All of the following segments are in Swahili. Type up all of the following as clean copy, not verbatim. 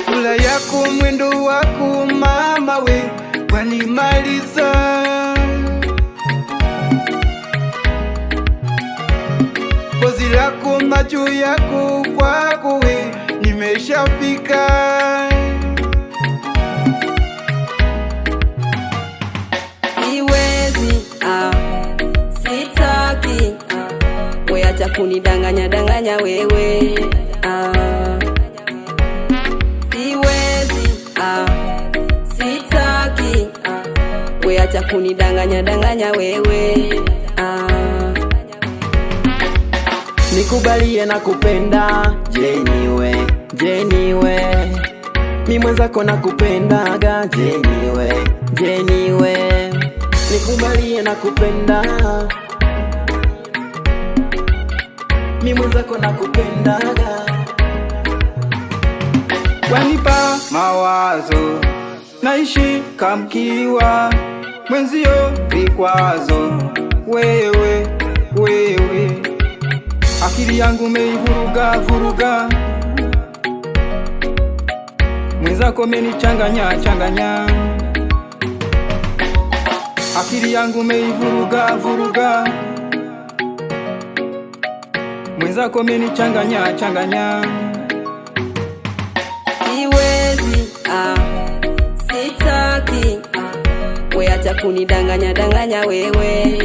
Sura yako, mwendo wako mama we wanimaliza. Pozi lako, macho yako, kwako we nimeshafika. Siwezi, sitaki, we acha kunidanganya danganya wewe. Siwezi, sitaki, we acha kunidanganya danganya wewe. Nikubalie na kupenda, Jeniwe, mi mwenzako na kupendaga, Jeniwe, nikubalie na kupenda, mi mwenzako na kupendaga. Wanipa mawazo, naishi kamkiwa, mwenzio vikwazo, wewe akili yangu meivuruga vuruga, mwenzako menichanganya, akili yangu meivuruga vuruga, mwenzako menichanganya. Siwezi, sitaki, we acha kunidanganya danganya wewe.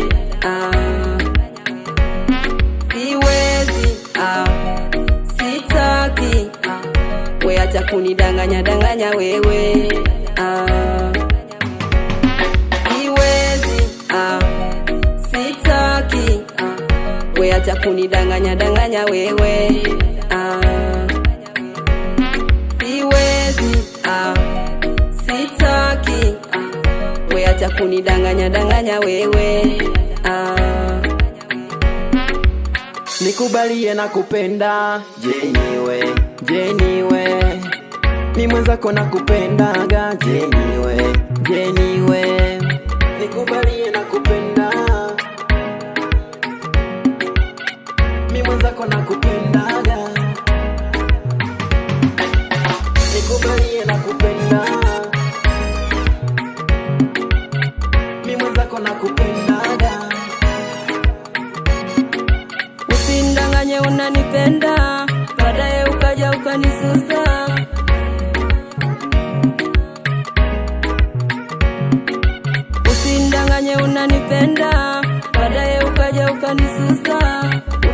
Siwezi, sitaki, we acha kunidanganya danganya wewe. Siwezi, sitaki, we acha kunidanganya danganya wewe. Siwezi, sitaki, we acha kunidanganya danganya wewe. Nikubalie na kupenda, Jeniwe, mi mwenzako na kupendaga, Jeniwe, nikubalie na kupenda, mi mwenzako na kupendaga, nikubalie na kupenda, mi mwenzako na kupendaga. Usindanganye unanipenda, baadaye ukaja ukanisusa. Usindanganye unanipenda, baadaye ukaja ukanisusa.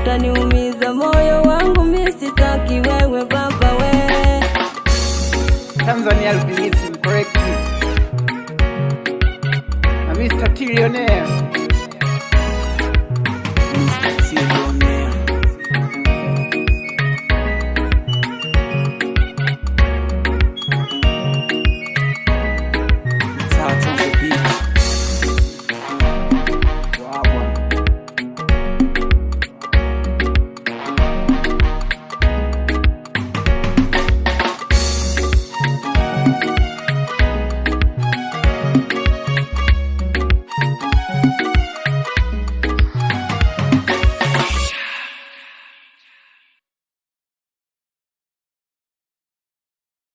Utaniumiza moyo wangu, mimi sitaki wewe baba we. Tanzania albinism correct. Na Mr. Trillionaire.